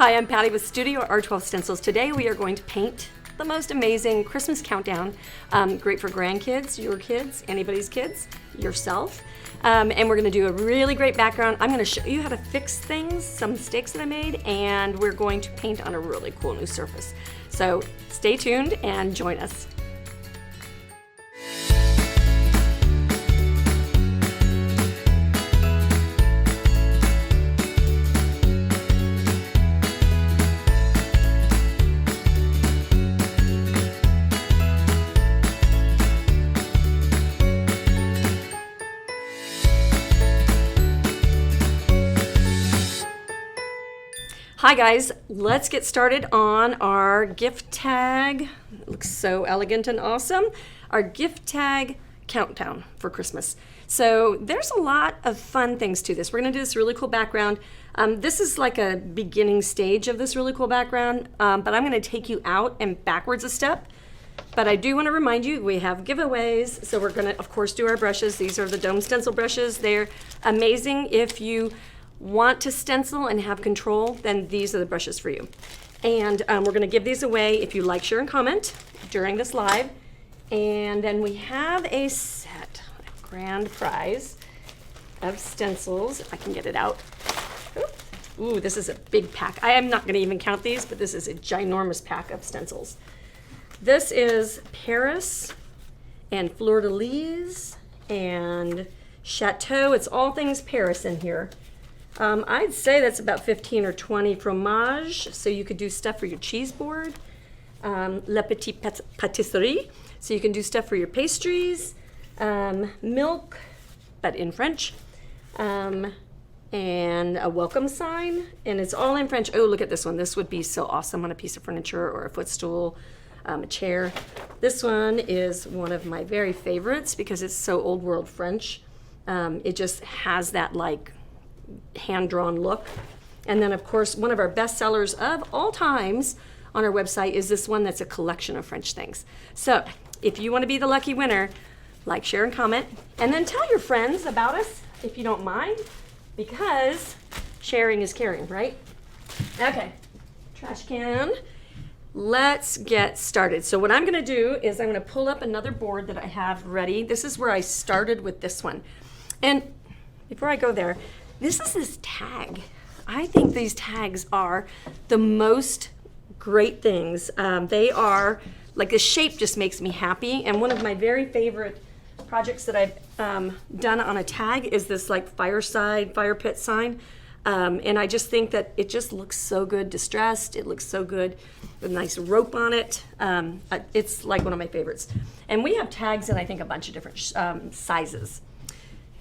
Hi, I'm Patty with StudioR12 Stencils. Today we are going to paint the most amazing Christmas countdown. Great for grandkids, your kids, anybody's kids, yourself. And we're going to do a really great background. I'm going to show you how to fix things, some mistakes that I made, and we're going to paint on a really cool new surface. So stay tuned and join us. Hi guys, let's get started on our gift tag. It looks so elegant and awesome. Our gift tag countdown for Christmas. So there's a lot of fun things to this. We're gonna do this really cool background. This is like a beginning stage of this really cool background, but I'm gonna take you out and backwards a step. But I do wanna remind you, we have giveaways. So we're gonna, of course, do our brushes. These are the dome stencil brushes. They're amazing if you want to stencil and have control, then these are the brushes for you. And we're going to give these away if you like, share, and comment during this live. And then we have a set, a grand prize of stencils. If I can get it out. Ooh, this is a big pack. I am not going to even count these, but this is a ginormous pack of stencils. This is Paris and Fleur de Lis and Chateau. It's all things Paris in here. I'd say that's about 15 or 20 fromage, so you could do stuff for your cheese board. La Petite Pâtisserie, so you can do stuff for your pastries. Milk, but in French. And a welcome sign, and it's all in French. Oh, look at this one. This would be so awesome on a piece of furniture or a footstool, a chair. This one is one of my very favorites because it's so old world French. It just has that like hand-drawn look. And then of course one of our best sellers of all times on our website is this one that's a collection of French things. So if you want to be the lucky winner, like, share, and comment, and then tell your friends about us if you don't mind, because sharing is caring, right? Okay, trash can. Let's get started. So what I'm going to do is I'm going to pull up another board that I have ready. This is where I started with this one. And before I go there, this tag. I think these tags are the most great things. They are, like, the shape just makes me happy. And one of my very favorite projects that I've done on a tag is this like fire pit sign. And I just think that it just looks so good distressed. It looks so good with a nice rope on it. It's like one of my favorites. And we have tags in, I think, a bunch of different sizes.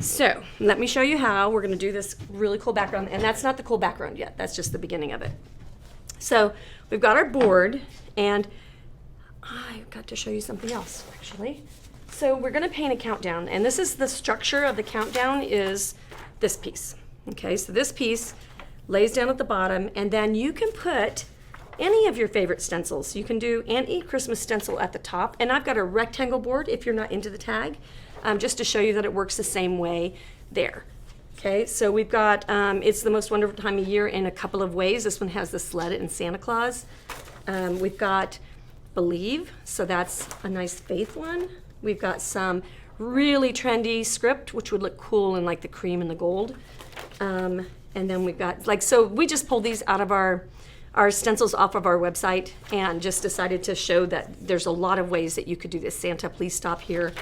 So let me show you how we're going to do this really cool background. And that's not the cool background yet. That's just the beginning of it. So we've got our board, and I've got to show you something else, actually. So we're going to paint a countdown. And this is the structure of the countdown is this piece. Okay, so this piece lays down at the bottom, and then you can put any of your favorite stencils. You can do any Christmas stencil at the top. And I've got a rectangle board if you're not into the tag. Just to show you that it works the same way there. Okay, so we've got, it's the most wonderful time of year in a couple of ways. This one has the sled and Santa Claus. We've got Believe, so that's a nice faith one. We've got some really trendy script, which would look cool in like the cream and the gold. And then we've got, like, so we just pulled these out of our stencils off of our website and just decided to show that there's a lot of ways that you could do this. Santa, please stop here.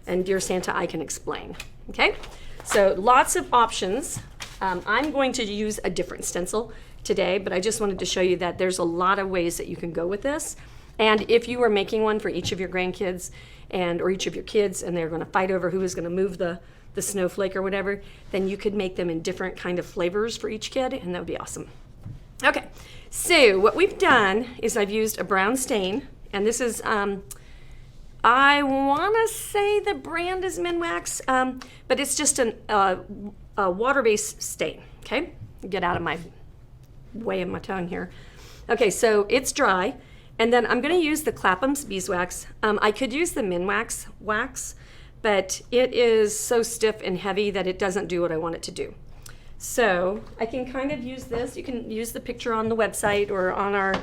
And Dear Santa, I can explain. Okay, so lots of options. I'm going to use a different stencil today, but I just wanted to show you that there's a lot of ways that you can go with this. And if you are making one for each of your grandkids or each of your kids, and they're going to fight over who is going to move the snowflake or whatever, then you could make them in different kind of flavors for each kid, and that would be awesome. Okay, so what we've done is I've used a brown stain, and this is I want to say the brand is Minwax, but it's just a water-based stain, okay? Get out of my way of my tongue here. Okay, so it's dry, and then I'm going to use the Clapham's beeswax. I could use the Minwax wax, but it is so stiff and heavy that it doesn't do what I want it to do. So I can kind of use this. You can use the picture on the website or on our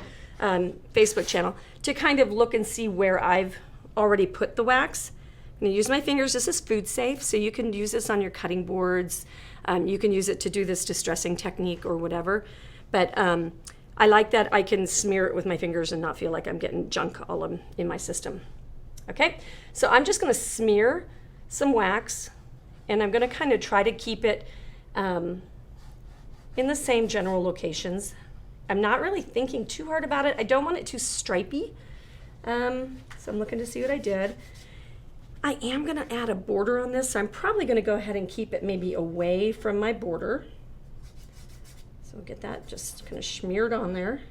Facebook channel to kind of look and see where I've already put the wax. I'm going to use my fingers. This is food safe, so you can use this on your cutting boards. You can use it to do this distressing technique or whatever. But I like that I can smear it with my fingers and not feel like I'm getting junk all in my system. Okay, so I'm just going to smear some wax, and I'm going to kind of try to keep it in the same general locations. I'm not really thinking too hard about it. I don't want it too stripey. So I'm looking to see what I did. I am going to add a border on this, so I'm probably going to go ahead and keep it maybe away from my border. So we'll get that just kind of smeared on there.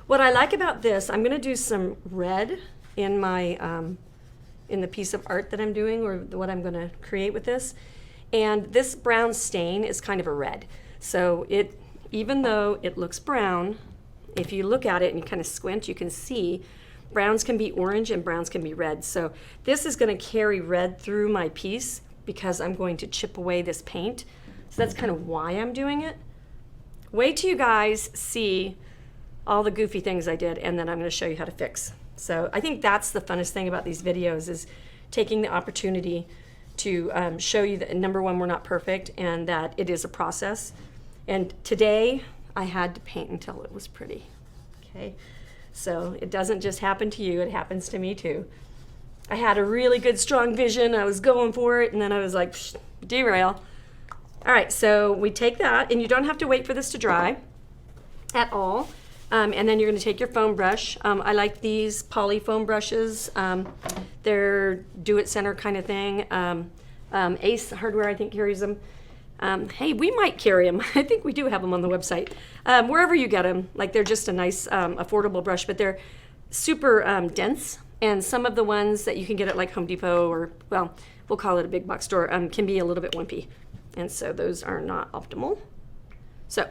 What I like about this, I'm going to do some red in my in the piece of art that I'm doing, or what I'm going to create with this. And this brown stain is kind of a red. So even though it looks brown, if you look at it and you kind of squint, you can see browns can be orange and browns can be red. So this is going to carry red through my piece because I'm going to chip away this paint. So that's kind of why I'm doing it. Wait till you guys see all the goofy things I did, and then I'm going to show you how to fix. So I think that's the funnest thing about these videos, is taking the opportunity to show you that, number one, we're not perfect and that it is a process. And today I had to paint until it was pretty. Okay, so it doesn't just happen to you, it happens to me too. I had a really good strong vision, I was going for it, and then I was like, derail. All right, so we take that, and you don't have to wait for this to dry at all. And then you're going to take your foam brush. I like these poly foam brushes. They're do-it-center kind of thing. Ace Hardware, I think, carries them. Hey, we might carry them. I think we do have them on the website. Wherever you get them, like, they're just a nice, affordable brush, but they're super dense. And some of the ones that you can get at like Home Depot, or, well, we'll call it a big box store, can be a little bit wimpy. And so those are not optimal. So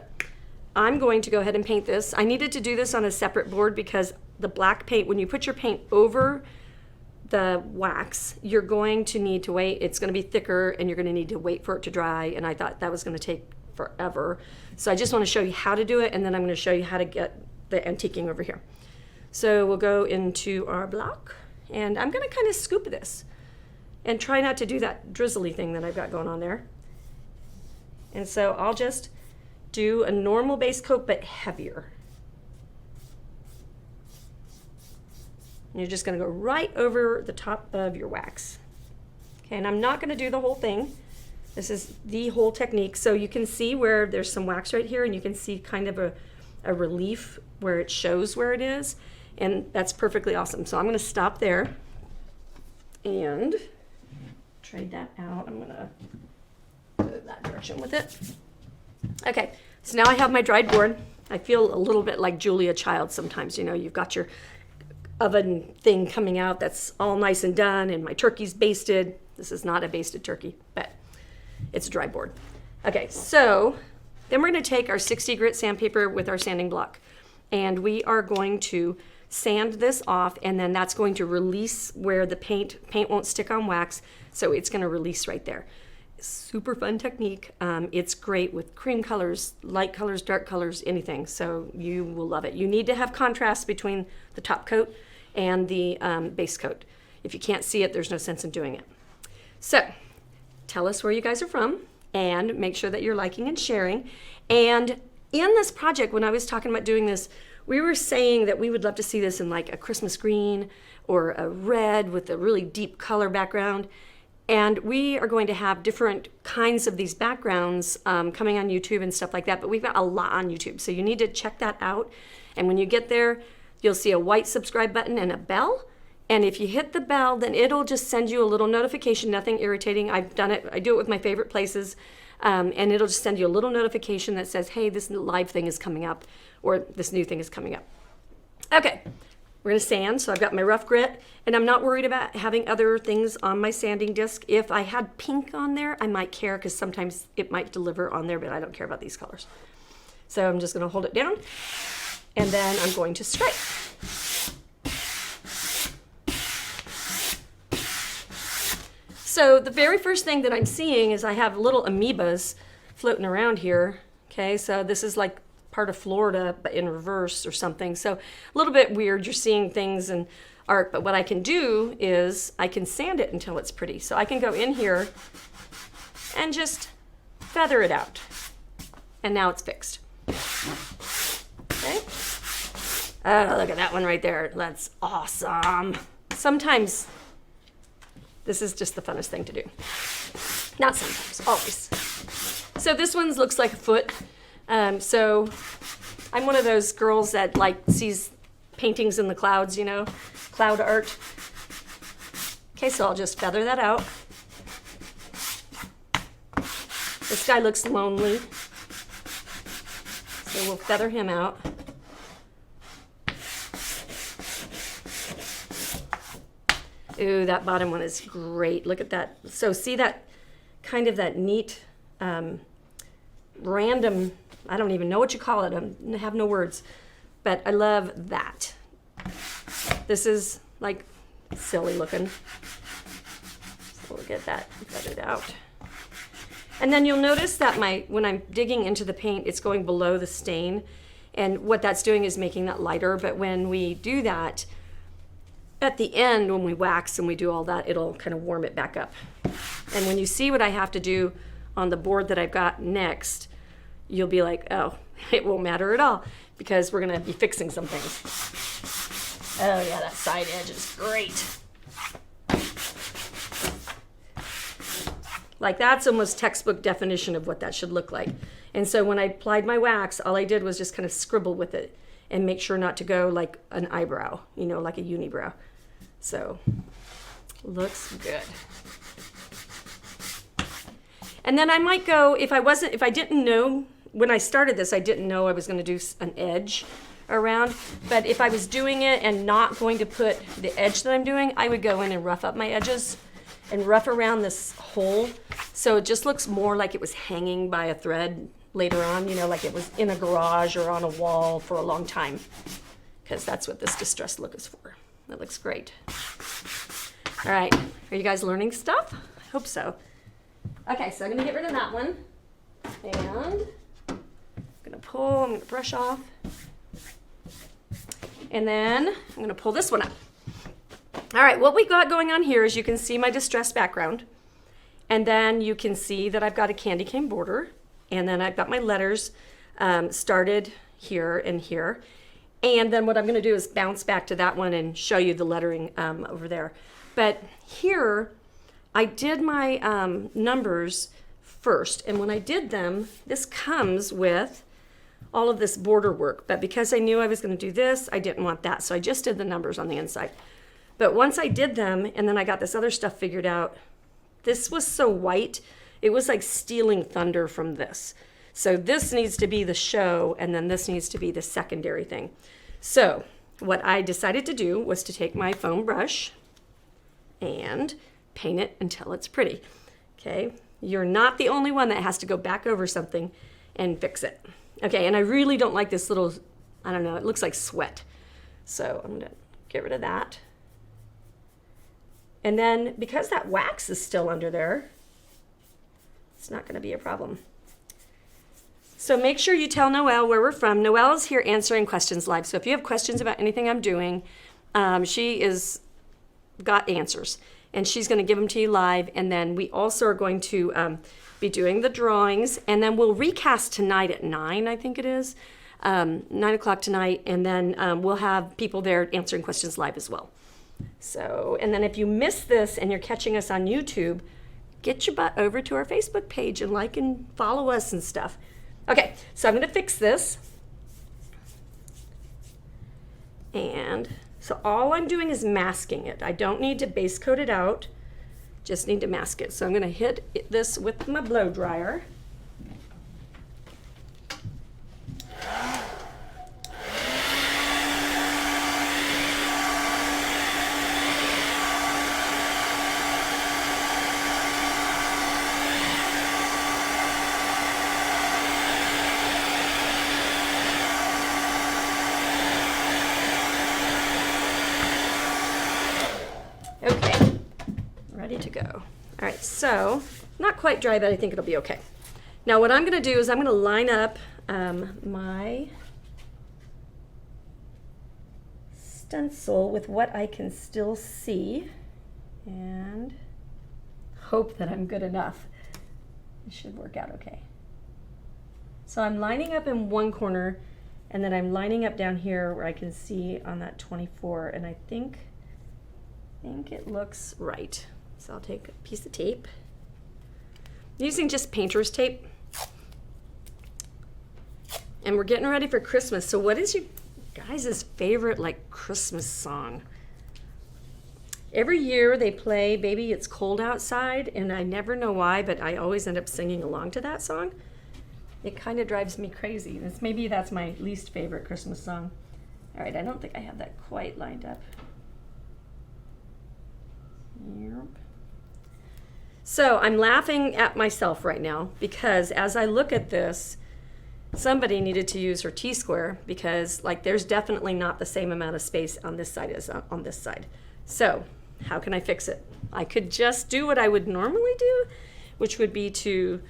I'm going to go ahead and paint this. I needed to do this on a separate board because the black paint, when you put your paint over the wax, you're going to need to wait. It's going to be thicker, and you're going to need to wait for it to dry, and I thought that was going to take forever. So I just want to show you how to do it, and then I'm going to show you how to get the antiquing over here. So we'll go into our block, and I'm going to kind of scoop this and try not to do that drizzly thing that I've got going on there. And so I'll just do a normal base coat, but heavier. And you're just going to go right over the top of your wax. Okay, and I'm not going to do the whole thing. This is the whole technique. So you can see where there's some wax right here, and you can see kind of a relief where it shows where it is. And that's perfectly awesome. So I'm going to stop there and trade that out. I'm going to go that direction with it. Okay, so now I have my dried board. I feel a little bit like Julia Child sometimes. You know, you've got your oven thing coming out that's all nice and done, and my turkey's basted. This is not a basted turkey, but it's a dry board. Okay, so then we're going to take our 60 grit sandpaper with our sanding block, and we are going to sand this off, and then that's going to release where the paint won't stick on wax, so it's going to release right there. Super fun technique. It's great with cream colors, light colors, dark colors, anything. So you will love it. You need to have contrast between the top coat and the base coat. If you can't see it, there's no sense in doing it. So tell us where you guys are from, and make sure that you're liking and sharing. And in this project, when I was talking about doing this, we were saying that we would love to see this in like a Christmas green or a red with a really deep color background. And we are going to have different kinds of these backgrounds coming on YouTube and stuff like that, but we've got a lot on YouTube, so you need to check that out. And when you get there, you'll see a white subscribe button and a bell. And if you hit the bell, then it'll just send you a little notification, nothing irritating. I've done it, I do it with my favorite places. And it'll just send you a little notification that says, hey, this live thing is coming up, or this new thing is coming up. Okay. We're going to sand, so I've got my rough grit, and I'm not worried about having other things on my sanding disc. If I had pink on there, I might care, because sometimes it might deliver on there, but I don't care about these colors. So I'm just going to hold it down, and then I'm going to stripe. So the very first thing that I'm seeing is I have little amoebas floating around here. Okay, so this is like part of Florida, but in reverse or something. So a little bit weird. You're seeing things in art, but what I can do is I can sand it until it's pretty. So I can go in here and just feather it out. And now it's fixed. Okay. Oh, look at that one right there. That's awesome. Sometimes this is just the funnest thing to do. Not sometimes, always. So this one looks like a foot. So I'm one of those girls that like sees paintings in the clouds, you know, cloud art. Okay, so I'll just feather that out. This guy looks lonely. So we'll feather him out. Ooh, that bottom one is great. Look at that. So see that kind of that neat, random, I don't even know what you call it. I have no words, but I love that. This is like silly looking. So we'll get that feathered out. And then you'll notice that when I'm digging into the paint, it's going below the stain. And what that's doing is making that lighter. But when we do that, at the end, when we wax and we do all that, it'll kind of warm it back up. And when you see what I have to do on the board that I've got next, you'll be like, oh, it won't matter at all because we're gonna be fixing some things. Oh yeah, that side edge is great. Like that's almost textbook definition of what that should look like. And so when I applied my wax, all I did was just kind of scribble with it and make sure not to go like an eyebrow, you know, like a unibrow. So, looks good. And then I might go, if I didn't know, when I started this, I didn't know I was gonna do an edge around, but if I was doing it and not going to put the edge that I'm doing, I would go in and rough up my edges and rough around this hole so it just looks more like it was hanging by a thread later on, you know, like it was in a garage or on a wall for a long time, because that's what this distressed look is for. That looks great. All right, are you guys learning stuff? I hope so. Okay, so I'm gonna get rid of that one. And I'm gonna brush off. And then I'm gonna pull this one up. All right, what we got going on here is you can see my distressed background. And then you can see that I've got a candy cane border. And then I've got my letters started here and here. And then what I'm gonna do is bounce back to that one and show you the lettering over there. But here, I did my numbers first. And when I did them, this comes with all of this border work. But because I knew I was gonna do this, I didn't want that. So I just did the numbers on the inside. But once I did them, and then I got this other stuff figured out, this was so white, it was like stealing thunder from this. So this needs to be the show, and then this needs to be the secondary thing. So what I decided to do was to take my foam brush and paint it until it's pretty. Okay, you're not the only one that has to go back over something and fix it. Okay, and I really don't like this little, I don't know, it looks like sweat. So I'm gonna get rid of that. And then because that wax is still under there, it's not gonna be a problem. So make sure you tell Noelle where we're from. Noelle is here answering questions live. So if you have questions about anything I'm doing, she is got answers and she's gonna give them to you live. And then we also are going to be doing the drawings, and then we'll recast tonight at 9, I think it is, 9 o'clock tonight. And then we'll have people there answering questions live as well. So, and then if you miss this and you're catching us on YouTube, get your butt over to our Facebook page and like and follow us and stuff. Okay, so I'm gonna fix this. And so all I'm doing is masking it. I don't need to base coat it out, just need to mask it. So I'm gonna hit this with my blow dryer. Okay, ready to go. All right, so not quite dry, but I think it'll be okay. Now what I'm going to do is I'm going to line up my stencil with what I can still see and hope that I'm good enough. It should work out okay. So I'm lining up in one corner, and then I'm lining up down here where I can see on that 24, and I think it looks right. So I'll take a piece of tape. I'm using just painter's tape. And we're getting ready for Christmas. So what is your guys' favorite like Christmas song? Every year they play Baby It's Cold Outside, and I never know why, but I always end up singing along to that song. It kind of drives me crazy. Maybe that's my least favorite Christmas song. All right, I don't think I have that quite lined up. Yep. So I'm laughing at myself right now because as I look at this, somebody needed to use her T-square because like there's definitely not the same amount of space on this side as on this side. So how can I fix it? I could just do what I would normally do, which would be to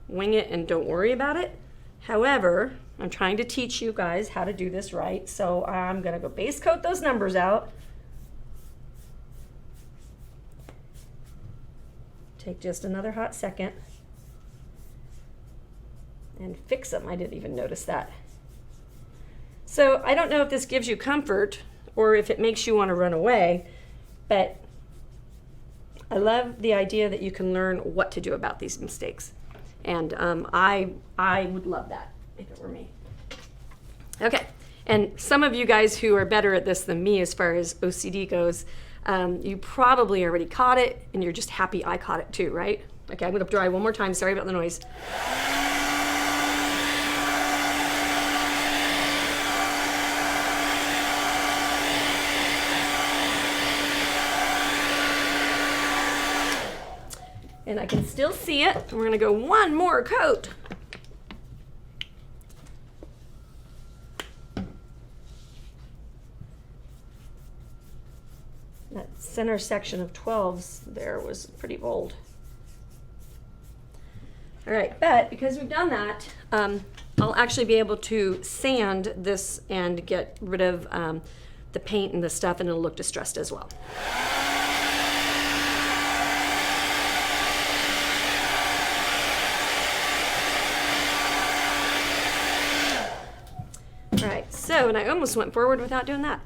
wing it and don't worry about it. However, I'm trying to teach you guys how to do this right. So I'm gonna go base coat those numbers out. Take just another hot second and fix them. I didn't even notice that. So I don't know if this gives you comfort or if it makes you want to run away, but I love the idea that you can learn what to do about these mistakes. And I would love that if it were me. Okay, and some of you guys who are better at this than me as far as OCD goes, you probably already caught it and you're just happy I caught it too, right? Okay, I'm gonna dry one more time, sorry about the noise. And I can still see it. We're gonna go one more coat. That center section of 12s there was pretty bold. All right, but because we've done that, I'll actually be able to sand this and get rid of the paint and the stuff, and it'll look distressed as well. All right, so, and I almost went forward without doing that.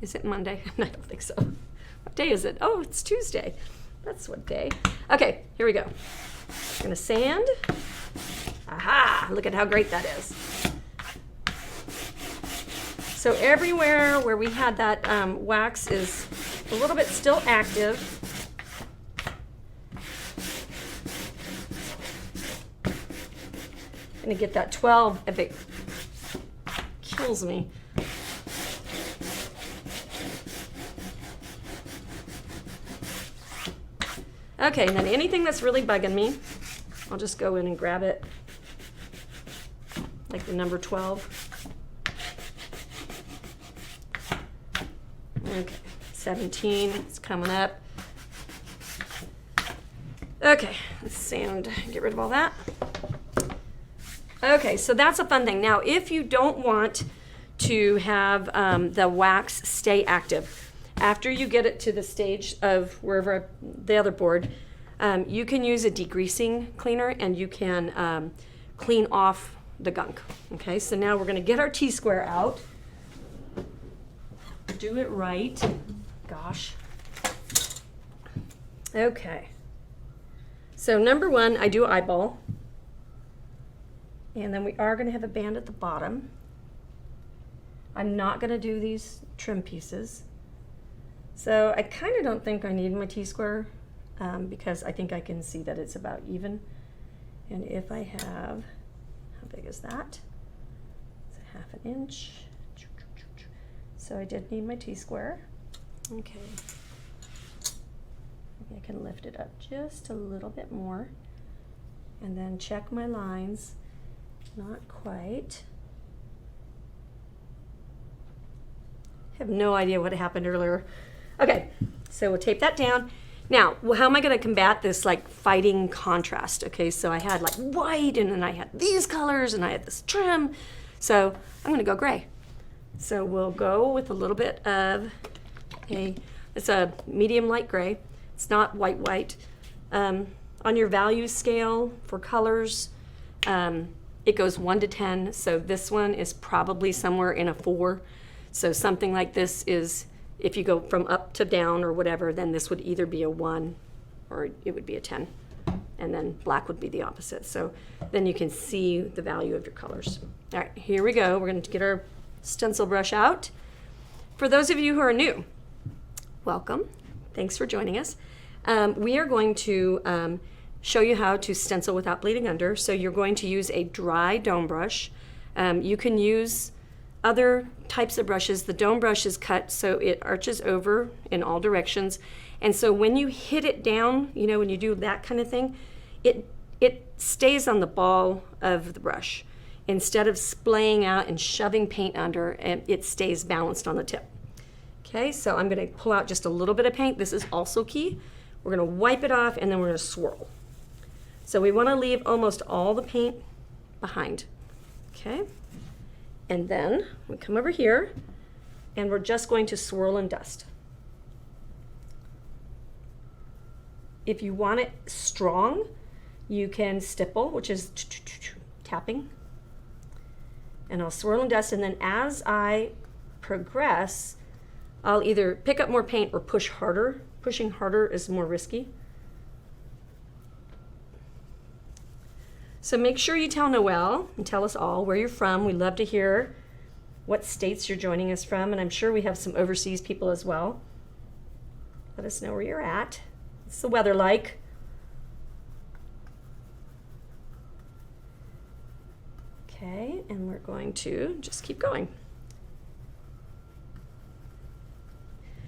Is it Monday? I don't think so. What day is it? Oh, it's Tuesday. That's what day. Okay, here we go. I'm gonna sand. Aha, look at how great that is. So everywhere where we had that wax is a little bit still active. I'm gonna get that 12 if it kills me. Okay, and then anything that's really bugging me, I'll just go in and grab it, like the number 12. Okay, 17, it's coming up. Okay, let's sand, get rid of all that. Okay, so that's a fun thing. Now, if you don't want to have the wax stay active, after you get it to the stage of wherever the other board, you can use a degreasing cleaner and you can clean off the gunk. Okay, so now we're gonna get our T-square out. Do it right. Gosh. Okay. So number one, I do eyeball. And then we are gonna have a band at the bottom. I'm not gonna do these trim pieces. So I kind of don't think I need my T-square because I think I can see that it's about even. And if I have, how big is that? It's a 1/2 inch. So I did need my T-square. Okay. Maybe I can lift it up just a little bit more. And then check my lines. Not quite. I have no idea what happened earlier. Okay, so we'll tape that down. Now, how am I going to combat this like fighting contrast? Okay, so I had like white, and then I had these colors, and I had this trim. So I'm going to go gray. So we'll go with a little bit of it's a medium light gray. It's not white. On your value scale for colors, it goes 1 to 10. So this one is probably somewhere in a 4. So something like this is, if you go from up to down or whatever, then this would either be a 1 or it would be a 10. And then black would be the opposite. So then you can see the value of your colors. All right, here we go. We're going to get our stencil brush out. For those of you who are new, welcome. Thanks for joining us. We are going to show you how to stencil without bleeding under. So you're going to use a dry dome brush. You can use other types of brushes. The dome brush is cut so it arches over in all directions. And so when you hit it down, you know, when you do that kind of thing, it stays on the ball of the brush. Instead of splaying out and shoving paint under, and it stays balanced on the tip. Okay, so I'm going to pull out just a little bit of paint. This is also key. We're going to wipe it off, and then we're going to swirl. So we want to leave almost all the paint behind. Okay, and then we come over here, and we're just going to swirl and dust. If you want it strong, you can stipple, which is tapping. And I'll swirl and dust, and then as I progress, I'll either pick up more paint or push harder. Pushing harder is more risky. So make sure you tell Noelle and tell us all where you're from. We love to hear what states you're joining us from, and I'm sure we have some overseas people as well. Let us know where you're at. What's the weather like? Okay, and we're going to just keep going.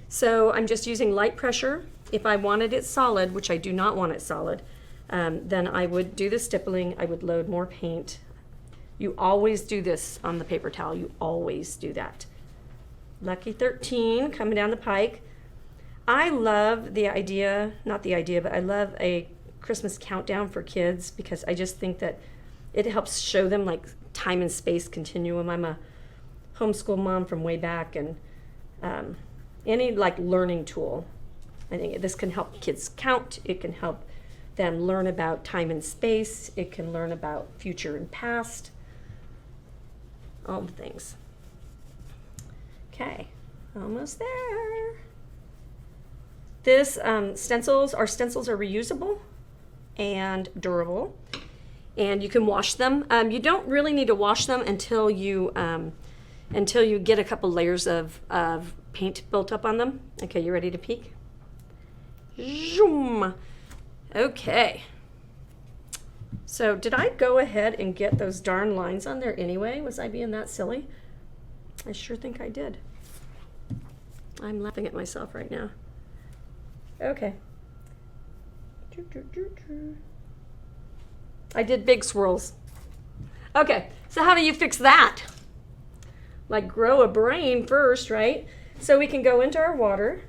So I'm just using light pressure. If I wanted it solid, which I do not want it solid, then I would do the stippling. I would load more paint. You always do this on the paper towel. You always do that. Lucky 13 coming down the pike. I love the idea, not the idea, but I love a Christmas countdown for kids because I just think that it helps show them like time and space continuum. I'm a homeschool mom from way back, and any like learning tool, I think this can help kids count. It can help them learn about time and space. It can learn about future and past, all the things. Okay, almost there. This stencils are reusable and durable. And you can wash them. You don't really need to wash them until you get a couple layers of paint built up on them. Okay, you ready to peek? Zoom. Okay. So did I go ahead and get those darn lines on there anyway? Was I being that silly? I sure think I did. I'm laughing at myself right now. Okay. I did big swirls. Okay, so how do you fix that? Like grow a brain first, right? So we can go into our water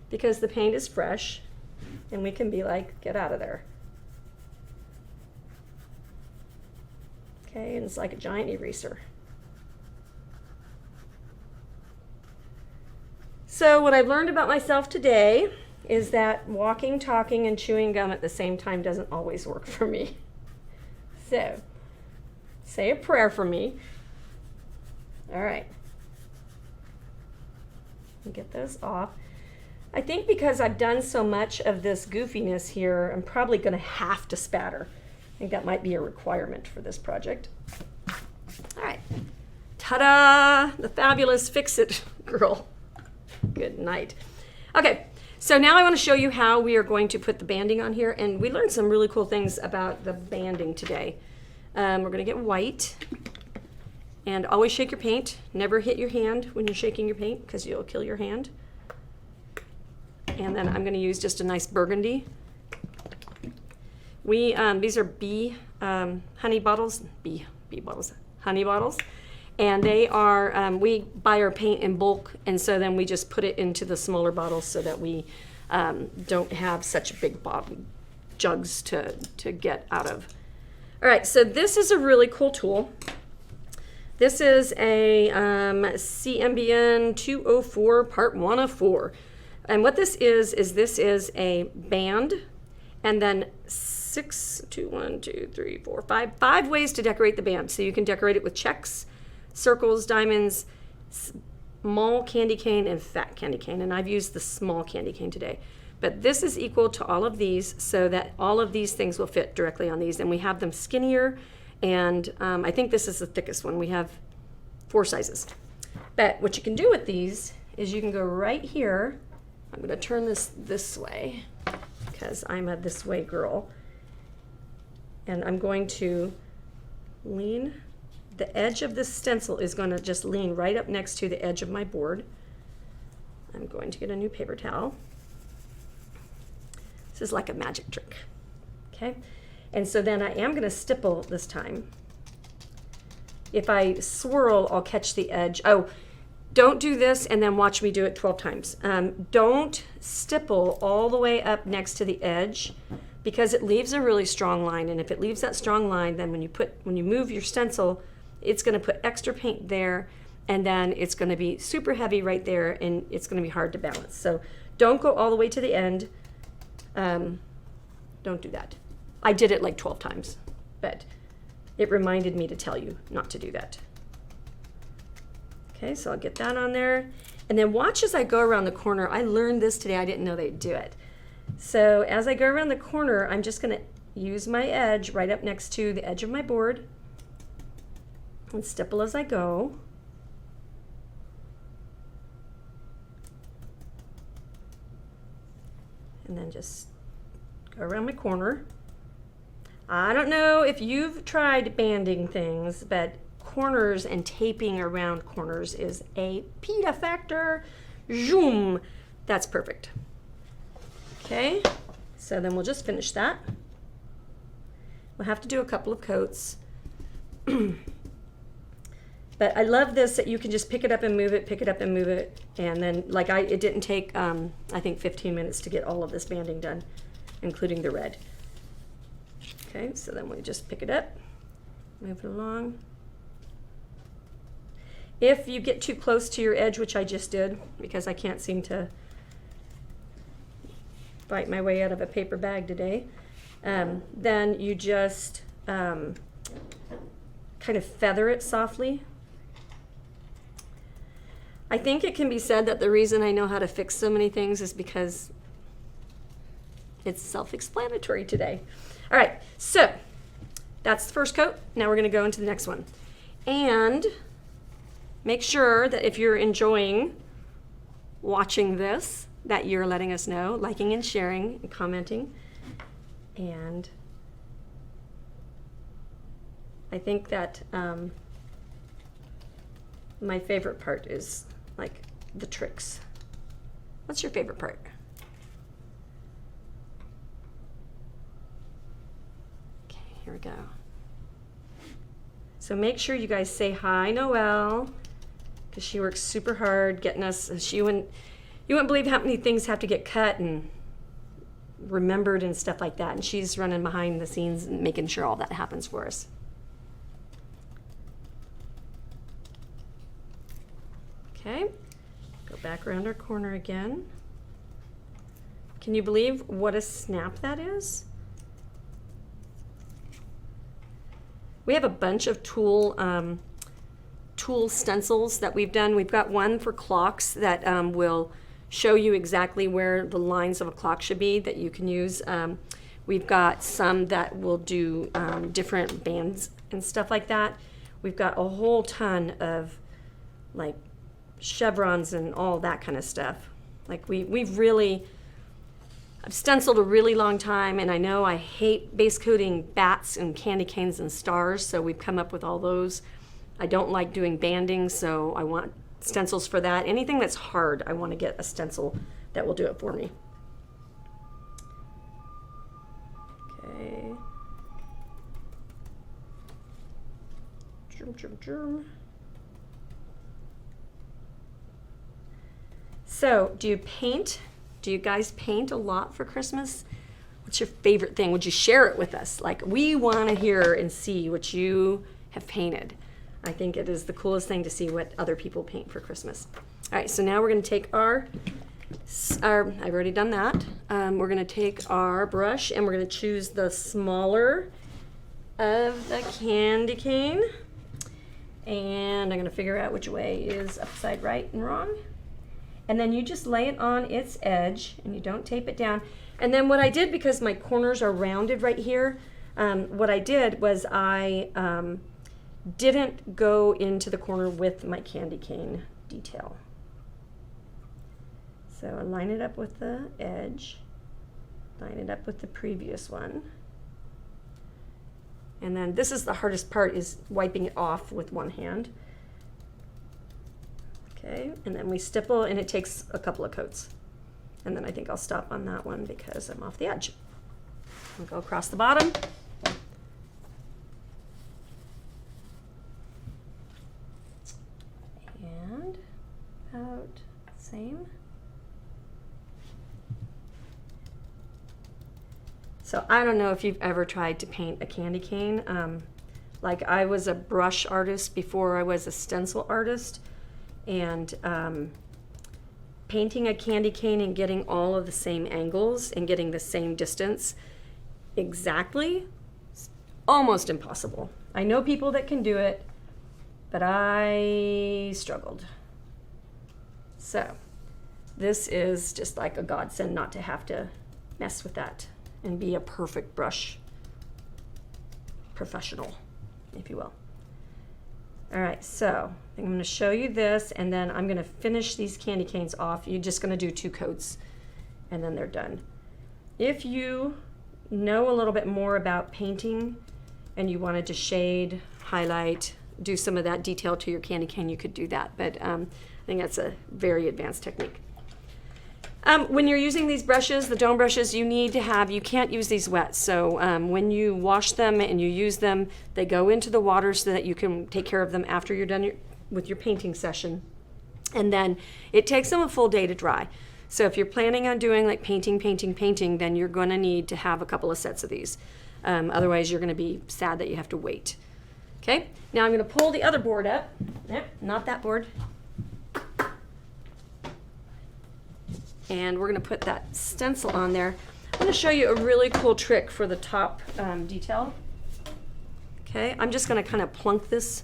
because the paint is fresh, and we can be like, get out of there. Okay, and it's like a giant eraser. So what I've learned about myself today is that walking, talking, and chewing gum at the same time doesn't always work for me. So, say a prayer for me. All right. Get those off. I think because I've done so much of this goofiness here, I'm probably going to have to spatter. I think that might be a requirement for this project. All right. Ta-da! The fabulous Fix-It girl. Good night. Okay. So now I want to show you how we are going to put the banding on here, and we learned some really cool things about the banding today. We're going to get white, and always shake your paint. Never hit your hand when you're shaking your paint because you'll kill your hand. And then I'm going to use just a nice burgundy. These are honey bottles, honey bottles. And they are, we buy our paint in bulk, and so then we just put it into the smaller bottles so that we don't have such big jugs to get out of. All right, so this is a really cool tool. This is a CMBN 204 part 1 of 4. And what this is this is a band, and then 5 ways to decorate the band. So you can decorate it with checks, circles, diamonds, small candy cane, and fat candy cane. And I've used the small candy cane today. But this is equal to all of these, so that all of these things will fit directly on these. And we have them skinnier, and I think this is the thickest one. We have 4 sizes. But what you can do with these is you can go right here. I'm going to turn this way because I'm a this way girl. And I'm going to lean. The edge of this stencil is going to just lean right up next to the edge of my board. I'm going to get a new paper towel. This is like a magic trick. Okay? And so then I am going to stipple this time. If I swirl, I'll catch the edge. Oh, don't do this and then watch me do it 12 times. Don't stipple all the way up next to the edge, because it leaves a really strong line. And if it leaves that strong line, then when you move your stencil, it's going to put extra paint there, and then it's going to be super heavy right there, and it's going to be hard to balance. So don't go all the way to the end. Don't do that. I did it like 12 times, but it reminded me to tell you not to do that. Okay, so I'll get that on there. And then watch as I go around the corner. I learned this today. I didn't know they'd do it. So as I go around the corner, I'm just going to use my edge right up next to the edge of my board and stipple as I go. And then just go around my corner. I don't know if you've tried banding things, but corners and taping around corners is a pita factor. Zoom. That's perfect. Okay, so then we'll just finish that. We'll have to do a couple of coats. But I love this, that you can just pick it up and move it, pick it up and move it. And then, like it didn't take, I think 15 minutes to get all of this banding done, including the red. Okay, so then we just pick it up, move it along. If you get too close to your edge, which I just did, because I can't seem to fight my way out of a paper bag today, then you just kind of feather it softly. I think it can be said that the reason I know how to fix so many things is because it's self-explanatory today. All right, so that's the first coat. Now we're going to go into the next one. And make sure that if you're enjoying watching this, that you're letting us know, liking and sharing and commenting. And I think that my favorite part is like the tricks. What's your favorite part? Okay, here we go. So make sure you guys say hi, Noelle, because she works super hard getting us. You wouldn't believe how many things have to get cut and remembered and stuff like that. And she's running behind the scenes and making sure all that happens for us. Okay, go back around our corner again. Can you believe what a snap that is? We have a bunch of tool stencils that we've done. We've got one for clocks that will show you exactly where the lines of a clock should be that you can use. We've got some that will do different bands and stuff like that. We've got a whole ton of like chevrons and all that kind of stuff. Like I've stenciled a really long time, and I know I hate base coating bats and candy canes and stars, so we've come up with all those. I don't like doing banding, so I want stencils for that. Anything that's hard, I want to get a stencil that will do it for me. Okay. So, do you paint Do you guys paint a lot for Christmas? What's your favorite thing? Would you share it with us? Like, we want to hear and see what you have painted. I think it is the coolest thing to see what other people paint for Christmas. All right, so now we're going to take our I've already done that. We're going to take our brush and we're going to choose the smaller of the candy cane. And I'm going to figure out which way is upside right and wrong. And then you just lay it on its edge and you don't tape it down. And then what I did, because my corners are rounded right here, what I did was I didn't go into the corner with my candy cane detail. So I line it up with the edge, line it up with the previous one. And then this is the hardest part, is wiping it off with one hand. Okay, and then we stipple, and it takes a couple of coats. And then I think I'll stop on that one because I'm off the edge. I'll go across the bottom. And about the same. So I don't know if you've ever tried to paint a candy cane. Like, I was a brush artist before I was a stencil artist, and painting a candy cane and getting all of the same angles and getting the same distance exactly is almost impossible. I know people that can do it, but I struggled. So this is just like a godsend not to have to mess with that and be a perfect brush professional, if you will. All right, so I'm going to show you this, and then I'm going to finish these candy canes off. You're just going to do 2 coats, and then they're done. If you know a little bit more about painting and you wanted to shade, highlight, do some of that detail to your candy cane, you could do that, but I think that's a very advanced technique. When you're using these brushes, the dome brushes, you can't use these wet. So when you wash them and you use them, they go into the water so that you can take care of them after you're done with your painting session. And then it takes them a full day to dry. So if you're planning on doing like painting, then you're going to need to have a couple of sets of these. Otherwise, you're going to be sad that you have to wait. Okay, now I'm going to pull the other board up. Yep, not that board. And we're going to put that stencil on there. I'm going to show you a really cool trick for the top detail. Okay, I'm just going to kind of plunk this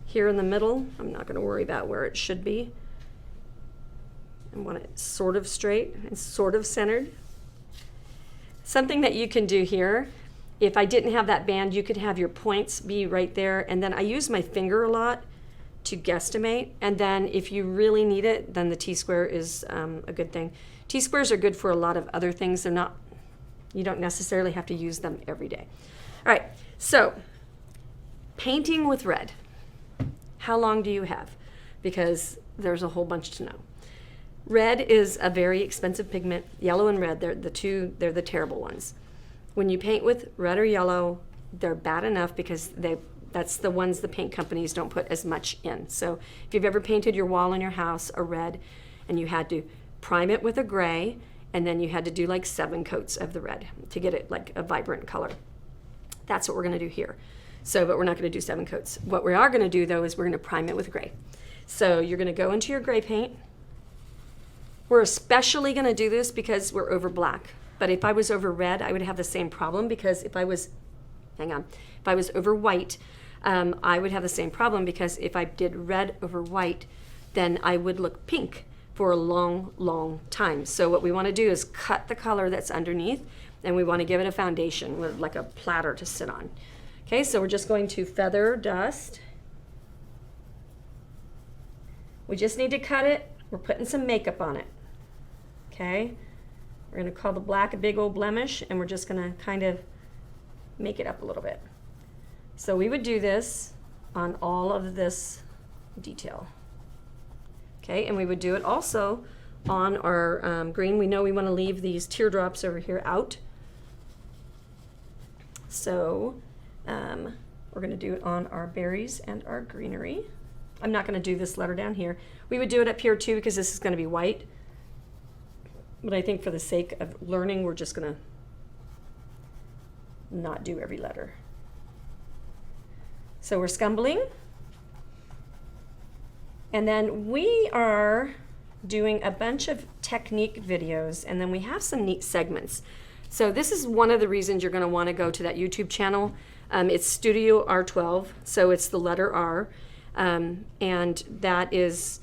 here in the middle. I'm not going to worry about where it should be. I want it sort of straight and sort of centered. Something that you can do here, if I didn't have that band, you could have your points be right there, and then I use my finger a lot to guesstimate, and then if you really need it, then the T-square is a good thing. T-squares are good for a lot of other things. They're not, you don't necessarily have to use them every day. All right, so painting with red. How long do you have? Because there's a whole bunch to know. Red is a very expensive pigment. Yellow and red, they're the terrible ones. When you paint with red or yellow, they're bad enough because that's the ones the paint companies don't put as much in. So if you've ever painted your wall in your house a red and you had to prime it with a gray, and then you had to do like 7 coats of the red to get it like a vibrant color. That's what we're going to do here. So, but we're not going to do 7 coats. What we are going to do though is we're going to prime it with gray. So you're going to go into your gray paint. We're especially going to do this because we're over black. But if I was over red, I would have the same problem, because if I was over white, I would have the same problem, because if I did red over white, then I would look pink for a long, long time. So what we want to do is cut the color that's underneath, and we want to give it a foundation with like a platter to sit on. Okay, so we're just going to feather dust. We just need to cut it. We're putting some makeup on it. Okay, we're going to call the black a big old blemish, and we're just going to kind of make it up a little bit. So we would do this on all of this detail. Okay, and we would do it also on our green. We know we want to leave these teardrops over here out. So we're going to do it on our berries and our greenery. I'm not going to do this letter down here. We would do it up here too, because this is going to be white. But I think for the sake of learning, we're just gonna not do every letter. So we're scumbling. And then we are doing a bunch of technique videos, and then we have some neat segments. So this is one of the reasons you're gonna wanna go to that YouTube channel. It's StudioR12, so it's the letter R. And that is,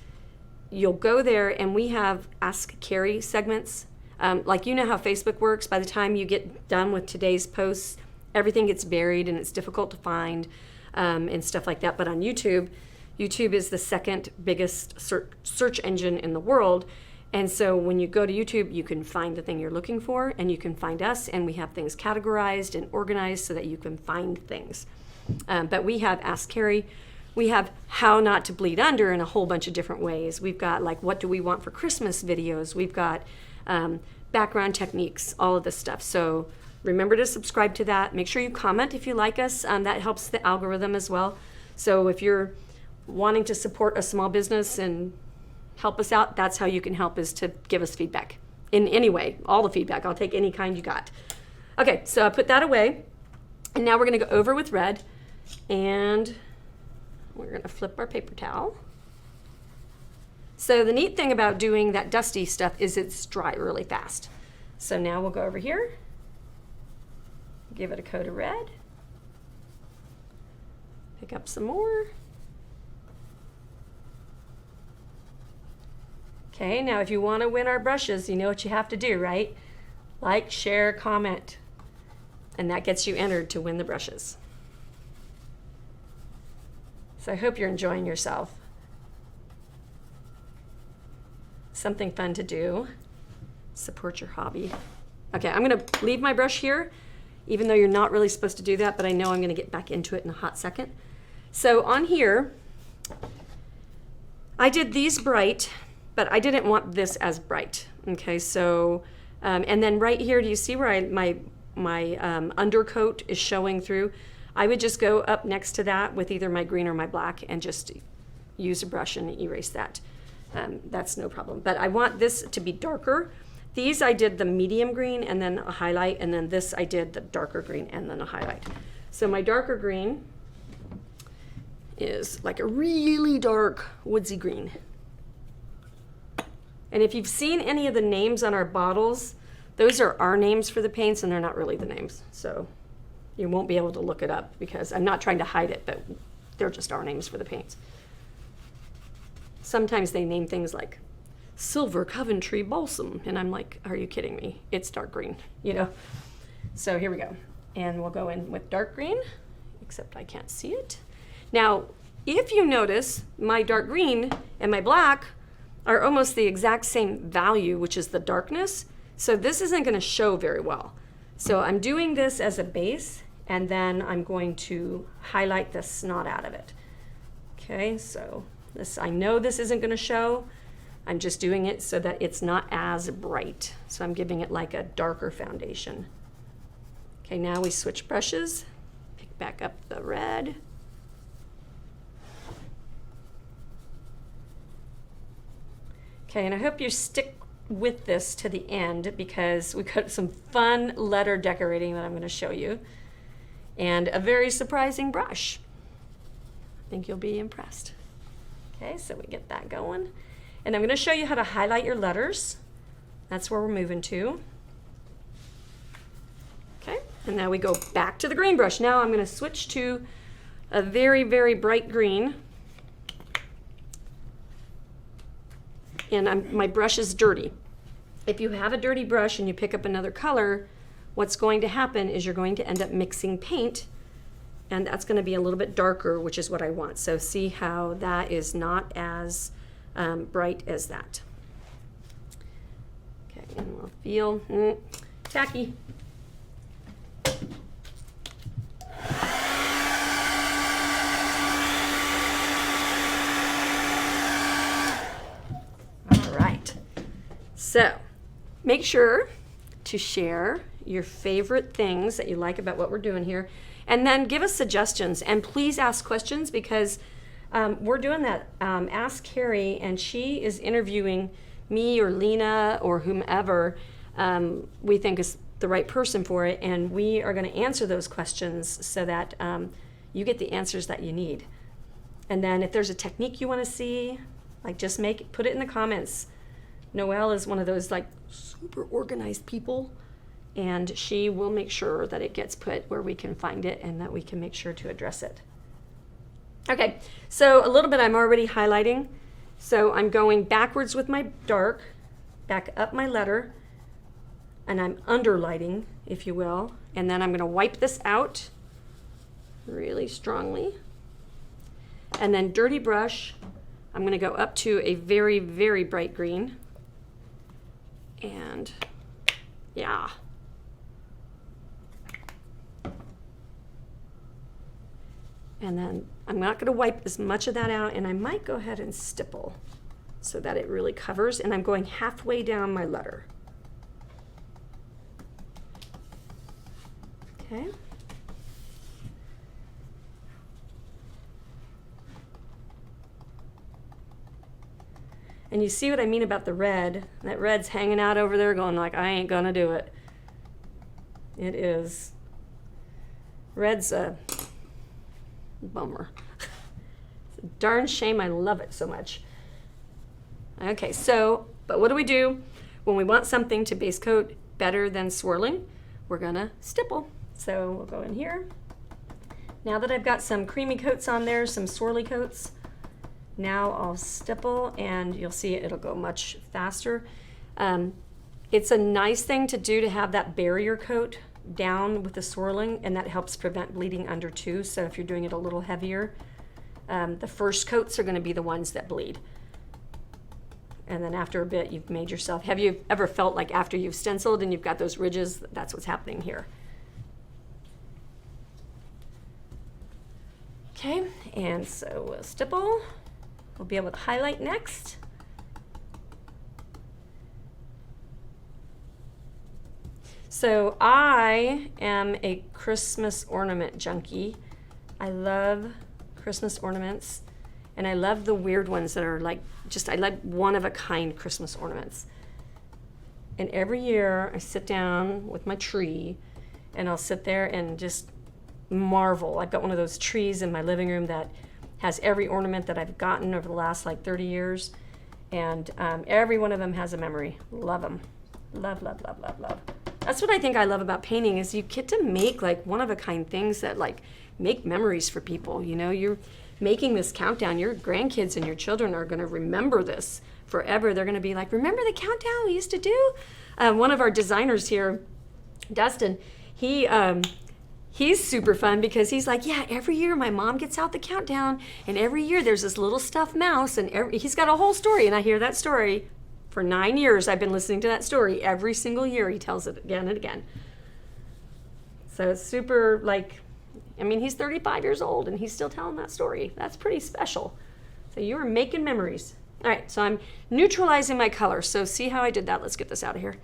you'll go there and we have Ask Carrie segments. Like, you know how Facebook works. By the time you get done with today's posts, everything gets buried and it's difficult to find and stuff like that. But on YouTube, YouTube is the second biggest search engine in the world. And so when you go to YouTube, you can find the thing you're looking for, and you can find us, and we have things categorized and organized so that you can find things. But we have Ask Carrie. We have how not to bleed under in a whole bunch of different ways. We've got like, what do we want for Christmas videos? We've got background techniques, all of this stuff. So remember to subscribe to that. Make sure you comment if you like us. That helps the algorithm as well. So if you're wanting to support a small business and help us out, that's how you can help, is to give us feedback in any way. All the feedback. I'll take any kind you got. Okay, so I put that away. And now we're going to go over with red. And we're going to flip our paper towel. So the neat thing about doing that dusty stuff is it's dry really fast. So now we'll go over here. Give it a coat of red. Pick up some more. Okay, now if you want to win our brushes, you know what you have to do, right? Like, share, comment. And that gets you entered to win the brushes. So I hope you're enjoying yourself. Something fun to do. Support your hobby. Okay, I'm going to leave my brush here, even though you're not really supposed to do that, but I know I'm going to get back into it in a hot second. So on here, I did these bright, but I didn't want this as bright. Okay, so, and then right here, do you see where my undercoat is showing through? I would just go up next to that with either my green or my black and just use a brush and erase that. That's no problem. But I want this to be darker. These I did the medium green and then a highlight, and then this I did the darker green and then a highlight. So my darker green is like a really dark woodsy green. And if you've seen any of the names on our bottles, those are our names for the paints, and they're not really the names. So you won't be able to look it up because I'm not trying to hide it, but they're just our names for the paints. Sometimes they name things like Silver Coventry Balsam, and I'm like, are you kidding me? It's dark green, you know? So here we go. And we'll go in with dark green, except I can't see it. Now, if you notice, my dark green and my black are almost the exact same value, which is the darkness. So this isn't going to show very well. So I'm doing this as a base, and then I'm going to highlight the snot out of it. Okay, so this, I know this isn't going to show. I'm just doing it so that it's not as bright. So I'm giving it like a darker foundation. Okay, now we switch brushes. Pick back up the red. Okay, and I hope you stick with this to the end because we've got some fun letter decorating that I'm going to show you. And a very surprising brush. I think you'll be impressed. Okay, so we get that going. And I'm going to show you how to highlight your letters. That's where we're moving to. Okay, and now we go back to the green brush. Now I'm going to switch to a very, very bright green. And my brush is dirty. If you have a dirty brush and you pick up another color, what's going to happen is you're going to end up mixing paint, and that's going to be a little bit darker, which is what I want. So see how that is not as bright as that. Okay, and we'll feel tacky. All right. So make sure to share your favorite things that you like about what we're doing here, and then give us suggestions, and please ask questions because we're doing that Ask Carrie, and she is interviewing me or Lena or whomever we think is the right person for it, and we are going to answer those questions so that you get the answers that you need. And then if there's a technique you want to see, like just put it in the comments. Noelle is one of those like super organized people, and she will make sure that it gets put where we can find it and that we can make sure to address it. Okay, so a little bit I'm already highlighting. So I'm going backwards with my dark, back up my letter, and I'm underlighting, if you will. And then I'm going to wipe this out really strongly. And then dirty brush, I'm going to go up to a very, very bright green. And yeah. And then I'm not going to wipe as much of that out, and I might go ahead and stipple so that it really covers, and I'm going halfway down my letter. Okay. And you see what I mean about the red? That red's hanging out over there going like, I ain't gonna do it. It is. Red's a bummer. It's a darn shame I love it so much. Okay, so, but what do we do when we want something to base coat better than swirling? We're gonna stipple. So we'll go in here. Now that I've got some creamy coats on there, some swirly coats, now I'll stipple, and you'll see it'll go much faster. It's a nice thing to do to have that barrier coat down with the swirling, and that helps prevent bleeding under too. So if you're doing it a little heavier, the first coats are going to be the ones that bleed. And then after a bit, you've made yourself, have you ever felt like after you've stenciled and you've got those ridges, that's what's happening here. Okay, and so we'll stipple. We'll be able to highlight next. So I am a Christmas ornament junkie. I love Christmas ornaments, and I love the weird ones that are like, I like one-of-a-kind Christmas ornaments. And every year I sit down with my tree, and I'll sit there and just marvel. I've got one of those trees in my living room that has every ornament that I've gotten over the last like 30 years. And every one of them has a memory. Love them. Love, love, love, love, love. That's what I think I love about painting, is you get to make like one-of-a-kind things that like make memories for people. You know, you're making this countdown. Your grandkids and your children are going to remember this forever. They're going to be like, remember the countdown we used to do? One of our designers here, Dustin, he's super fun because he's like, yeah, every year my mom gets out the countdown, and every year there's this little stuffed mouse, and he's got a whole story, and I hear that story. For 9 years, I've been listening to that story. Every single year, he tells it again and again. So it's super, like, I mean, he's 35 years old, and he's still telling that story. That's pretty special. So you are making memories. All right, so I'm neutralizing my color. So see how I did that? Let's get this out of here.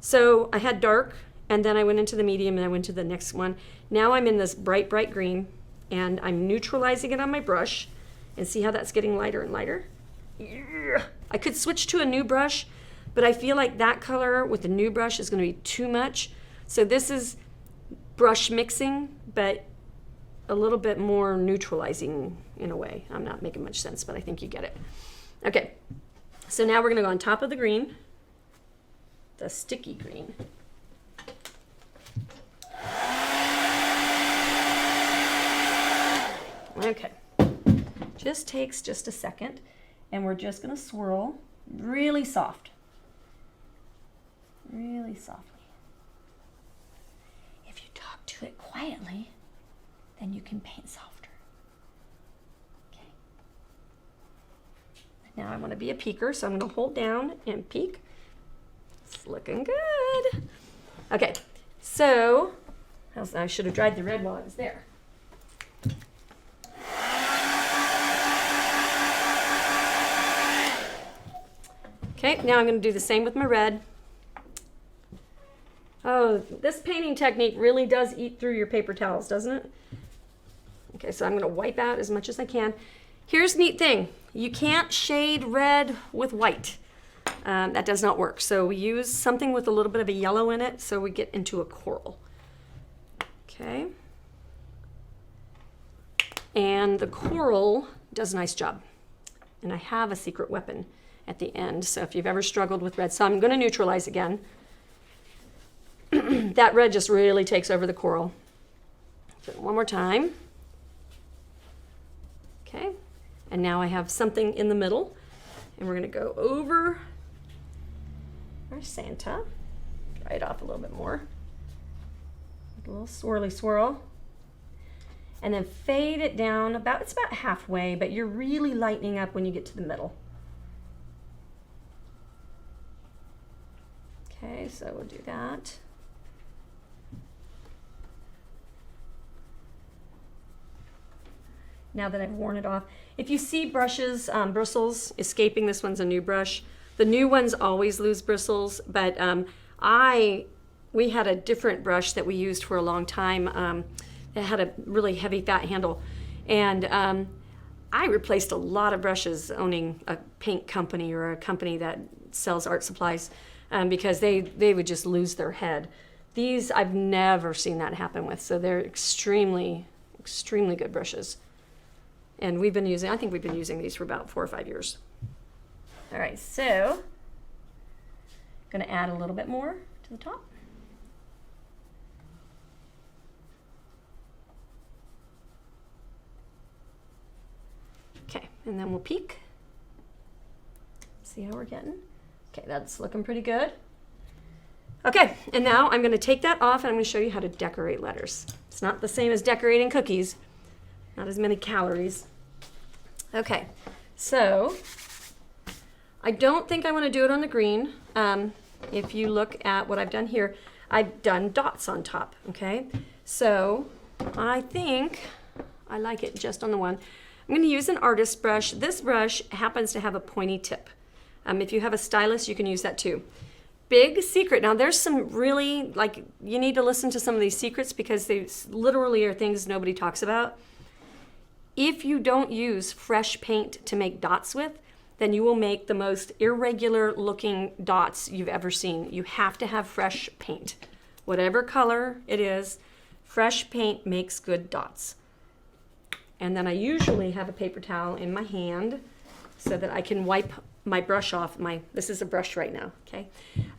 So I had dark, and then I went into the medium, and I went to the next one. Now I'm in this bright, bright green, and I'm neutralizing it on my brush. And see how that's getting lighter and lighter? Yeah. I could switch to a new brush, but I feel like that color with the new brush is going to be too much. So this is brush mixing, but a little bit more neutralizing in a way. I'm not making much sense, but I think you get it. Okay, so now we're going to go on top of the green, the sticky green. Okay, just takes just a second. And we're just going to swirl really soft. Really softly. If you talk to it quietly, then you can paint softer. Okay. Now I want to be a peeker, so I'm going to hold down and peek. It's looking good. Okay, so I should have dried the red while I was there. Okay, now I'm going to do the same with my red. Oh, this painting technique really does eat through your paper towels, doesn't it? Okay, so I'm going to wipe out as much as I can. Here's the neat thing. You can't shade red with white. that does not work. So we use something with a little bit of a yellow in it so we get into a coral. Okay. And the coral does a nice job. And I have a secret weapon at the end. So if you've ever struggled with red, so I'm going to neutralize again. That red just really takes over the coral. So one more time. Okay. And now I have something in the middle. And we're going to go over our Santa. Dry it off a little bit more. A little swirly swirl. And then fade it down it's about halfway, but you're really lightening up when you get to the middle. Okay, so we'll do that. Now that I've worn it off, if you see brushes, bristles escaping, this one's a new brush. The new ones always lose bristles, but we had a different brush that we used for a long time. It had a really heavy fat handle, and I replaced a lot of brushes owning a paint company or a company that sells art supplies because they would just lose their head. These I've never seen that happen with, so they're extremely good brushes. And I think we've been using these for about 4 or 5 years. All right, so I'm gonna add a little bit more to the top. Okay, and then we'll peek. See how we're getting? Okay, that's looking pretty good. Okay, and now I'm gonna take that off and I'm gonna show you how to decorate letters. It's not the same as decorating cookies. Not as many calories. Okay, so I don't think I want to do it on the green. If you look at what I've done here, I've done dots on top, okay? So I think I like it just on the one. I'm going to use an artist brush. This brush happens to have a pointy tip. If you have a stylus, you can use that too. Big secret. Now there's some really, you need to listen to some of these secrets because they literally are things nobody talks about. If you don't use fresh paint to make dots with, then you will make the most irregular looking dots you've ever seen. You have to have fresh paint. Whatever color it is, fresh paint makes good dots. And then I usually have a paper towel in my hand so that I can wipe my brush off. This is a brush right now, okay?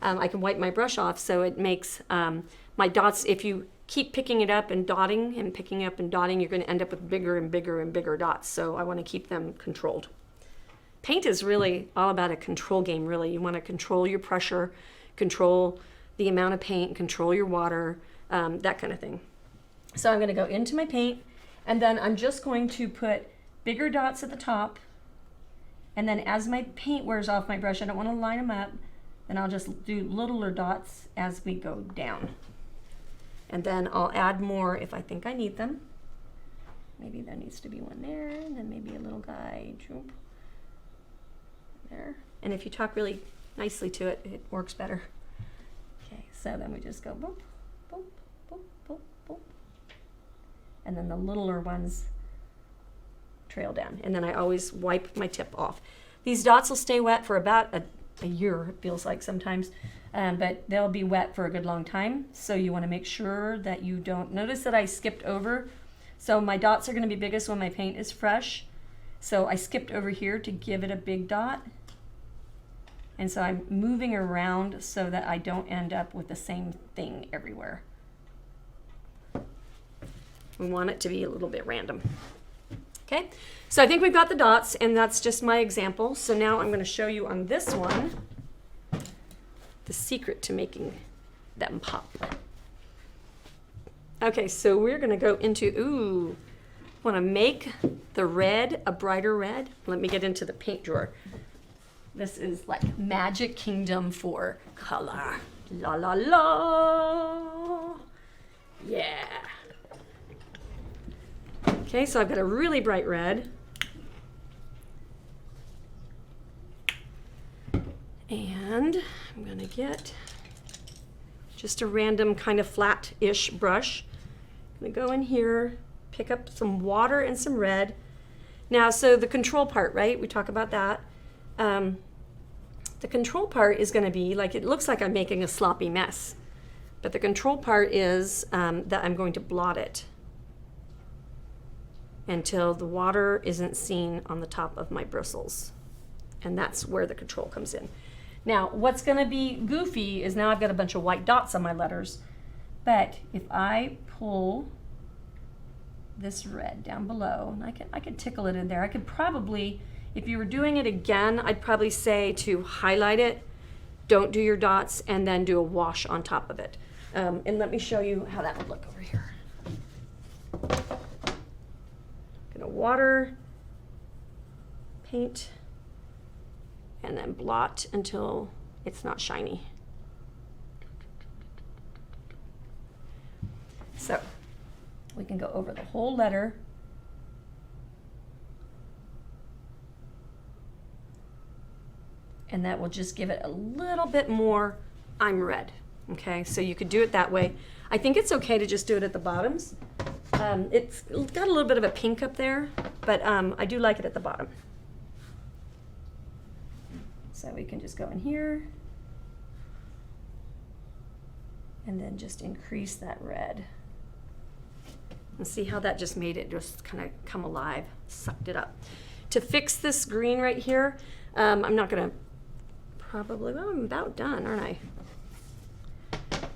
I can wipe my brush off so it makes my dots, if you keep picking it up and dotting and picking up and dotting, you're going to end up with bigger and bigger and bigger dots. So I want to keep them controlled. Paint is really all about a control game, really. You want to control your pressure, control the amount of paint, control your water, that kind of thing. So I'm going to go into my paint, and then I'm just going to put bigger dots at the top. And then as my paint wears off my brush, I don't want to line them up, then I'll just do littler dots as we go down. And then I'll add more if I think I need them. Maybe there needs to be one there, and then maybe a little guy, jump there. And if you talk really nicely to it, it works better. Okay, so then we just go boop, boop, boop, boop, boop. And then the littler ones trail down. And then I always wipe my tip off. These dots will stay wet for about a year, it feels like sometimes. But they'll be wet for a good long time. So you want to make sure that you don't, notice that I skipped over. So my dots are going to be biggest when my paint is fresh. So I skipped over here to give it a big dot. And so I'm moving around so that I don't end up with the same thing everywhere. We want it to be a little bit random. Okay, so I think we've got the dots, and that's just my example. So now I'm going to show you on this one the secret to making them pop. Okay, so we're going to go into, want to make the red a brighter red. Let me get into the paint drawer. This is like Magic Kingdom for color. La la la. Yeah. Okay, so I've got a really bright red. And I'm going to get just a random kind of flat-ish brush. I'm going to go in here, pick up some water and some red. Now, so the control part, right? We talk about that. The control part is going to be like, it looks like I'm making a sloppy mess, but the control part is that I'm going to blot it until the water isn't seen on the top of my bristles. And that's where the control comes in. Now, what's going to be goofy is now I've got a bunch of white dots on my letters, but if I pull this red down below, and I could tickle it in there. I could probably, if you were doing it again, I'd probably say to highlight it, don't do your dots, and then do a wash on top of it. And let me show you how that would look over here. Gonna water, paint, and then blot until it's not shiny. So we can go over the whole letter. And that will just give it a little bit more I'm red. Okay, so you could do it that way. I think it's okay to just do it at the bottoms. It's got a little bit of a pink up there, but I do like it at the bottom. So we can just go in here and then just increase that red. And see how that just made it just kind of come alive, sucked it up. To fix this green right here, I'm not gonna probably, well, I'm about done, aren't I?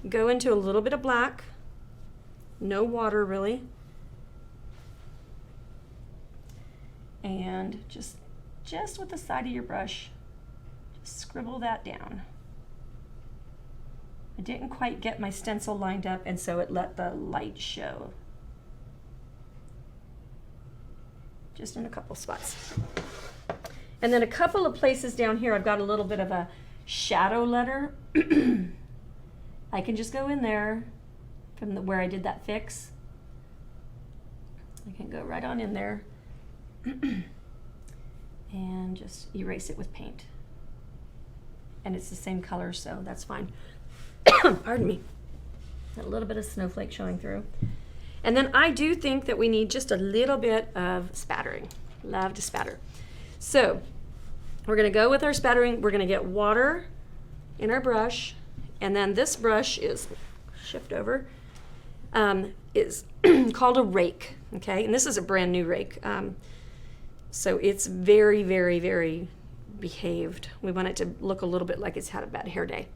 Go into a little bit of black, no water really, and just with the side of your brush, just scribble that down. I didn't quite get my stencil lined up, and so it let the light show. Just in a couple spots. And then a couple of places down here, I've got a little bit of a shadow letter. I can just go in there from where I did that fix. I can go right on in there and just erase it with paint. And it's the same color, so that's fine. Pardon me. A little bit of snowflake showing through. And then I do think that we need just a little bit of spattering. Love to spatter. So we're gonna go with our spattering. We're gonna get water in our brush, and then this brush is, shift over, is called a rake, okay? And this is a brand new rake. So it's very, very, very behaved. We want it to look a little bit like it's had a bad hair day.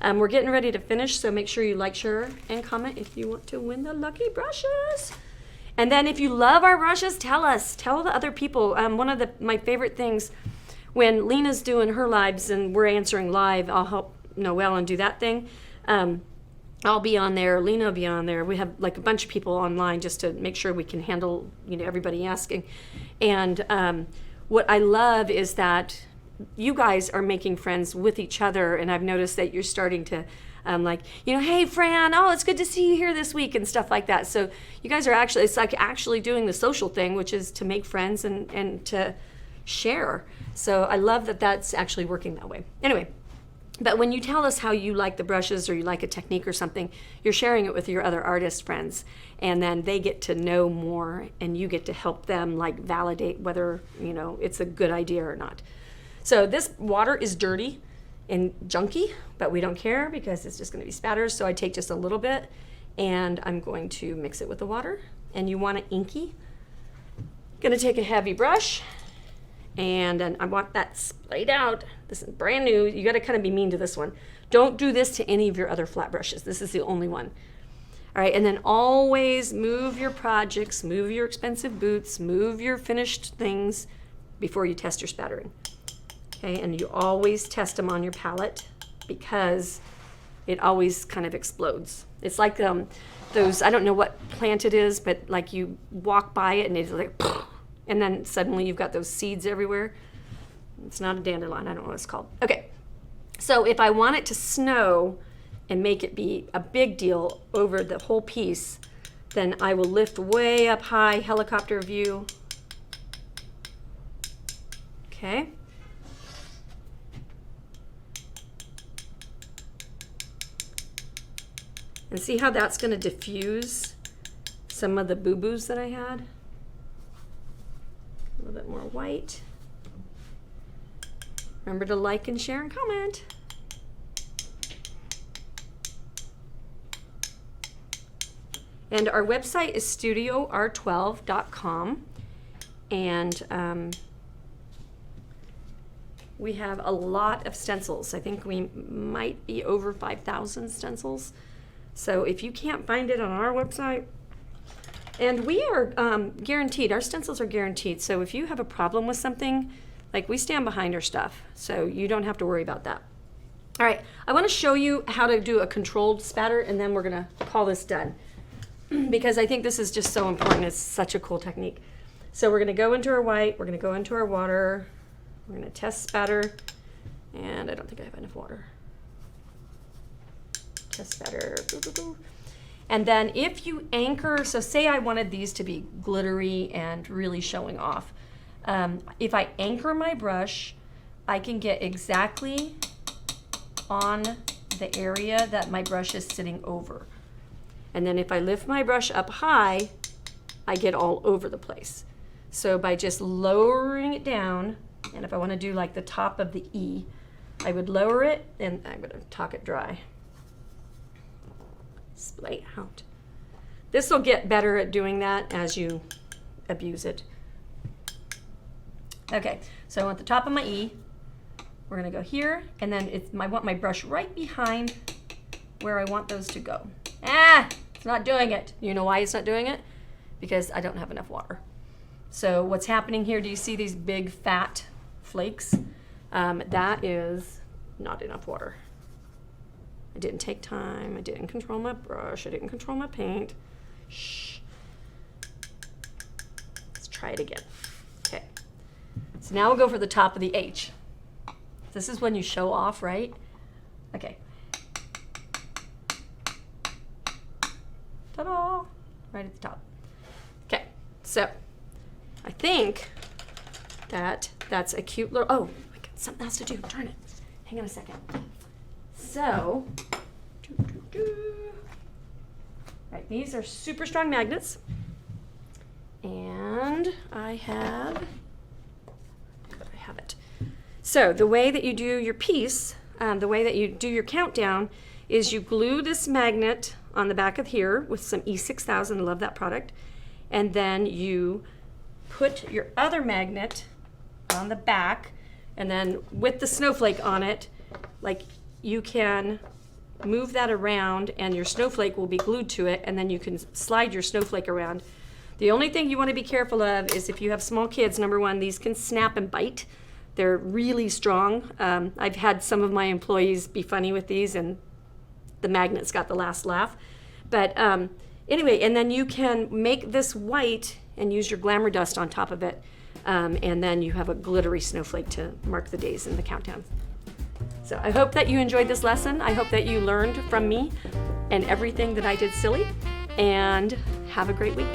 We're getting ready to finish, so make sure you like, share, and comment if you want to win the lucky brushes. And then if you love our brushes, tell us. Tell the other people. One of my favorite things, when Lena's doing her lives and we're answering live, I'll help Noelle and do that thing. I'll be on there, Lena will be on there. We have like a bunch of people online just to make sure we can handle, everybody asking. And what I love is that you guys are making friends with each other, and I've noticed that you're starting to hey Fran, oh, it's good to see you here this week and stuff like that. So you guys are actually, it's like actually doing the social thing, which is to make friends and to share. So I love that that's actually working that way. Anyway, but when you tell us how you like the brushes or you like a technique or something, you're sharing it with your other artist friends, and then they get to know more and you get to help them like validate whether it's a good idea or not. So this water is dirty and junky, but we don't care because it's just going to be spatters. So I take just a little bit and I'm going to mix it with the water. And you want it inky. Going to take a heavy brush, and then I want that splayed out. This is brand new. You got to kind of be mean to this one. Don't do this to any of your other flat brushes. This is the only one. All right, and then always move your projects, move your expensive boots, move your finished things before you test your spattering. Okay, and you always test them on your palette because it always kind of explodes. It's like those, I don't know what plant it is, but like you walk by it and it's like, and then suddenly you've got those seeds everywhere. It's not a dandelion, I don't know what it's called. Okay, so if I want it to snow and make it be a big deal over the whole piece, then I will lift way up high, helicopter view. Okay. And see how that's going to diffuse some of the boo-boos that I had? A little bit more white. Remember to like and share and comment. And our website is StudioR12.com. And we have a lot of stencils. I think we might be over 5,000 stencils. So if you can't find it on our website, and we are guaranteed, our stencils are guaranteed. So if you have a problem with something, like we stand behind our stuff. So you don't have to worry about that. All right, I want to show you how to do a controlled spatter, and then we're going to call this done. Because I think this is just so important. It's such a cool technique. So we're going to go into our white, we're going to go into our water, we're going to test spatter, and I don't think I have enough water. Test spatter, and then if you anchor, so say I wanted these to be glittery and really showing off. If I anchor my brush, I can get exactly on the area that my brush is sitting over. And then if I lift my brush up high, I get all over the place. So by just lowering it down, and if I want to do like the top of the E, I would lower it, and I'm going to talk it dry. Splay out. This will get better at doing that as you abuse it. Okay, so I want the top of my E. We're going to go here, and then I want my brush right behind where I want those to go. It's not doing it. You know why it's not doing it? Because I don't have enough water. So what's happening here, do you see these big fat flakes? That is not enough water. I didn't take time. I didn't control my brush. I didn't control my paint. Shh. Let's try it again. Okay. So now we'll go for the top of the H. This is when you show off, right? Okay. Ta-da! Right at the top. Okay, so I think that's a cute little, oh, I got something else to do. Turn it. Hang on a second. So, right, these are super strong magnets. And I have it. So the way that you do your piece, the way that you do your countdown is you glue this magnet on the back of here with some E6000, I love that product, and then you put your other magnet on the back, and then with the snowflake on it, like you can move that around and your snowflake will be glued to it, and then you can slide your snowflake around. The only thing you want to be careful of is if you have small kids, number one, these can snap and bite. They're really strong. I've had some of my employees be funny with these, and the magnet's got the last laugh. But anyway, and then you can make this white and use your glamour dust on top of it. And then you have a glittery snowflake to mark the days in the countdown. So I hope that you enjoyed this lesson. I hope that you learned from me and everything that I did silly. And have a great week.